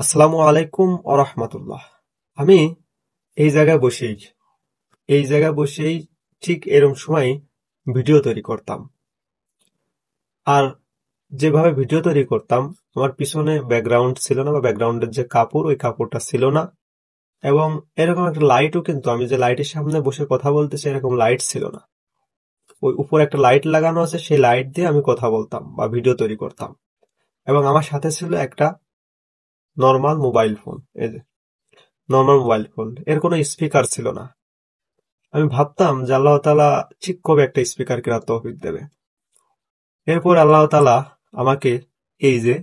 আসসালামু আলাইকুম রাহমাতুল্লাহ। আমি এই জায়গায় বসেই ঠিক এরকম সময় ভিডিও তৈরি করতাম। আর যেভাবে ভিডিও তৈরি করতাম, আমার পিছনে ব্যাকগ্রাউন্ড ছিল না, বা ব্যাকগ্রাউন্ডের যে কাপড়, ওই কাপড়টা ছিল না। এবং এরকম একটা লাইটও, কিন্তু আমি যে লাইটের সামনে বসে কথা বলতেছি এরকম লাইট ছিল না। ওই উপরে একটা লাইট লাগানো আছে, সেই লাইট দিয়ে আমি কথা বলতাম বা ভিডিও তৈরি করতাম। এবং আমার সাথে ছিল একটা নর্মাল মোবাইল ফোন। এই যে নর্মাল মোবাইল ফোন, এর কোনো স্পিকার ছিল না। আমি ভাবতাম যে আল্লাহ তাআলা ঠিক কবে একটা স্পিকার কেনার তৌফিক দেবে। এরপর আল্লাহ তাআলা আমাকে এই যে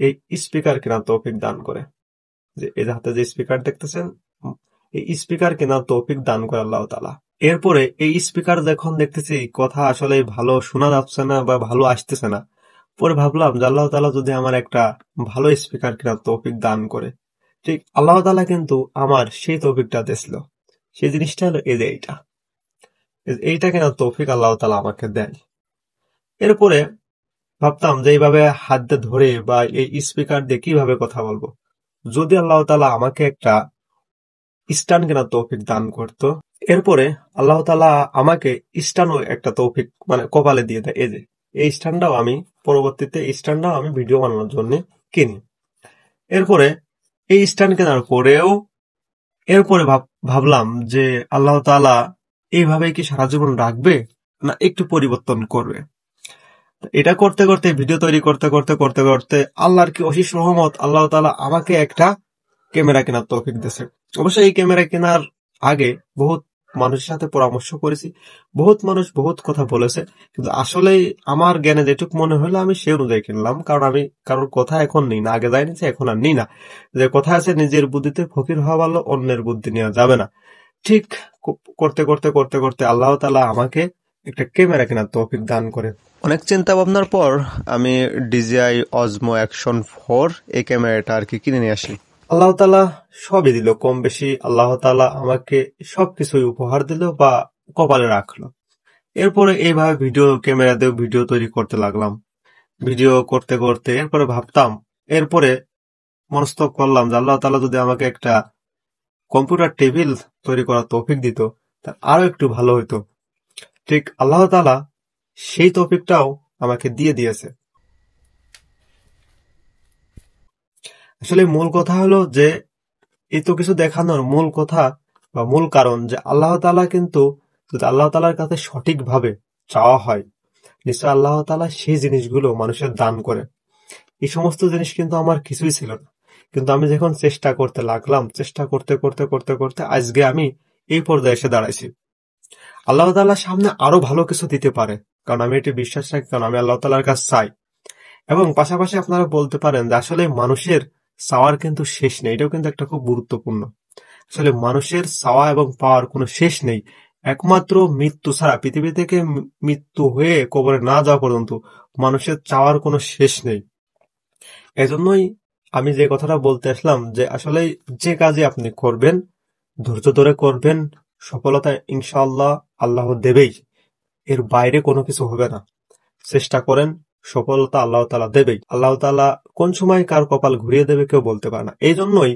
এই স্পিকার কেনার তৌফিক দান করে। যে এই যে হাতে যে স্পিকার দেখতেছেন, এই স্পিকার কেনার তৌফিক দান করে আল্লাহ তাআলা। এরপরে এই স্পিকার যখন দেখতেছি কথা আসলে ভালো শোনা যাচ্ছে না বা ভালো আসতেছে না, পরে ভাবলাম যে আল্লাহ তাআলা যদি আমার একটা ভালো স্পিকার কেনার তৌফিক দান করে, ঠিক আল্লাহ তাআলা কিন্তু আমার সেই তৌফিকটা দিয়েছিল। সেই জিনিসটা হলো এই যে এইটা কেনার তৌফিক আল্লাহ তাআলা আমাকে দেয়। এরপরে ভাবতাম যে এইভাবে হাত দিয়ে ধরে বা এই স্পিকার দিয়ে কিভাবে কথা বলবো। যদি আল্লাহ তাআলা আমাকে একটা স্ট্যান্ড কেনার তৌফিক দান করতো। এরপরে আল্লাহ তাআলা আমাকে স্ট্যান্ডও একটা তৌফিক মানে কপালে দিয়ে দেয়। এই যে এই স্ট্যান্ডটাও আমি পরবর্তীতে ভিডিও বানানোর জন্য কিনি। এরপরে এই স্ট্যান্ড কেনার পরেও এরপরে ভাবলাম যে আল্লাহ তাআলা এইভাবে কি সারা জীবন রাখবে, না একটু পরিবর্তন করবে। এটা করতে করতে ভিডিও তৈরি করতে করতে করতে করতে আল্লাহর কি অশেষ রহমত, আল্লাহ তাআলা আমাকে একটা ক্যামেরা কেনার তৌফিক দিয়েছে। অবশ্যই এই ক্যামেরা কেনার আগে বহুত মানুষের সাথে পরামর্শ করেছি, বহুত মানুষ বহুত কথা বলেছে, কিন্তু আসলে আমার জ্ঞানে যেটুকু মনে হলো আমি সে অনুযায়ী কিনলাম। কারণ আমি কারোর কথা এখন নিই না, আগে যাই নিছি এখন আর নিই না। যে কথা আছে, নিজের বুদ্ধিতে ফকির হওয়া ভালো, অন্যের বুদ্ধি নেওয়া যাবে না। ঠিক করতে করতে করতে করতে আল্লাহ তাআলা আমাকে একটা ক্যামেরা কেনার তৌফিক দান করে। অনেক চিন্তা ভাবনার পর আমি DJI Osmo Action 4 এই ক্যামেরাটা আর কি কিনে নিয়ে আসি। আল্লাহ তাআলা সবই দিল কম বেশি, আল্লাহ তাআলা আমাকে সবকিছুই উপহার দিল বা কপালে রাখলো। এরপরে এইভাবে ভিডিও ক্যামেরা দিয়ে ভিডিও তৈরি করতে লাগলাম। ভিডিও করতে করতে এরপরে ভাবতাম, এরপরে মনস্থ করলাম যে আল্লাহ তাআলা যদি আমাকে একটা কম্পিউটার টেবিল তৈরি করার তৌফিক দিত, তা আরো একটু ভালো হইতো। ঠিক আল্লাহ তাআলা সেই তৌফিকটাও আমাকে দিয়ে দিয়েছে। আসলে মূল কথা হলো যে এত কিছু দেখানোর মূল কথা বা মূল কারণ যে আল্লাহ তাআলা কিন্তু, যদি আল্লাহ তাআলার কাছে সঠিকভাবে চাওয়া হয়, নিশ্চয় আল্লাহ তাআলা সেই জিনিসগুলো মানুষের দান করে। এই সমস্ত জিনিস কিন্তু আমার কিছুই ছিল না, কিন্তু আমি যখন চেষ্টা করতে লাগলাম, চেষ্টা করতে করতে করতে করতে আজকে আমি এই পর্যায়ে এসে দাঁড়াইছি। আল্লাহ তাআলা সামনে আরো ভালো কিছু দিতে পারে, কারণ আমি এটি বিশ্বাস রাখি, কারণ আমি আল্লাহ তাআলার কাছে চাই। এবং পাশাপাশি আপনারা বলতে পারেন যে আসলে মানুষের চাওয়ার কিন্তু শেষ নেই, এটাও কিন্তু একটা খুব গুরুত্বপূর্ণ। আসলে মানুষের চাওয়া এবং পাওয়ার কোনো শেষ নেই। একমাত্র মৃত্যু ছাড়া, পৃথিবী থেকে মৃত্যু হয়ে কবরে না যাওয়া পর্যন্ত মানুষের চাওয়ার কোনো শেষ নেই। এজন্যই আমি যে কথাটা বলতে আসলাম যে আসলে যে কাজে আপনি করবেন, ধৈর্য ধরে করবেন, সফলতা ইনশাআল্লাহ আল্লাহ দেবেই। এর বাইরে কোনো কিছু হবে না। চেষ্টা করেন, সফলতা আল্লাহ তাআলা দেবেই। আল্লাহ তাআলা কোন সময় কার কপাল ঘুরিয়ে দেবে কেউ বলতে পারে না। এই জন্যই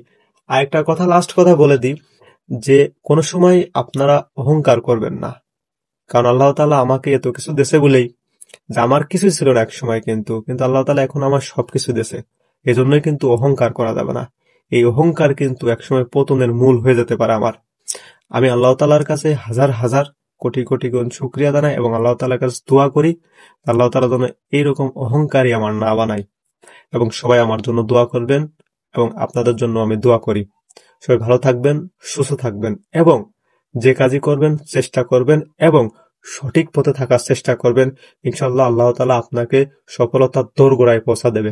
আরেকটা কথা, লাস্ট কথা বলে দিই, যে কোনো সময় আপনারা অহংকার করবেন না। কারণ আল্লাহ তাআলা আমাকে এত কিছু দেশে বলেই, যে আমার কিছুই ছিল না এক সময়, কিন্তু কিন্তু আল্লাহ তাআলা এখন আমার সবকিছু দেশে। এজন্যই কিন্তু অহংকার করা যাবে না। এই অহংকার কিন্তু একসময় পতনের মূল হয়ে যেতে পারে আমার। আমি আল্লাহ তাআলার কাছে হাজার হাজার কোটি কোটি গুণ শুকরিয়া জানাই এবং আল্লাহ তাআলার কাছে দোয়া করি, আল্লাহ তাআলা যেন এইরকম অহংকারী আমার না বানায়। এবং সবাই আমার জন্য দোয়া করবেন এবং আপনাদের জন্য আমি দোয়া করি। সবাই ভালো থাকবেন, সুস্থ থাকবেন এবং যে কাজই করবেন চেষ্টা করবেন এবং সঠিক পথে থাকার চেষ্টা করবেন। ইনশাআল্লাহ আল্লাহ তাআলা আপনাকে সফলতার দোরগোড়ায় পৌঁছা দেবে।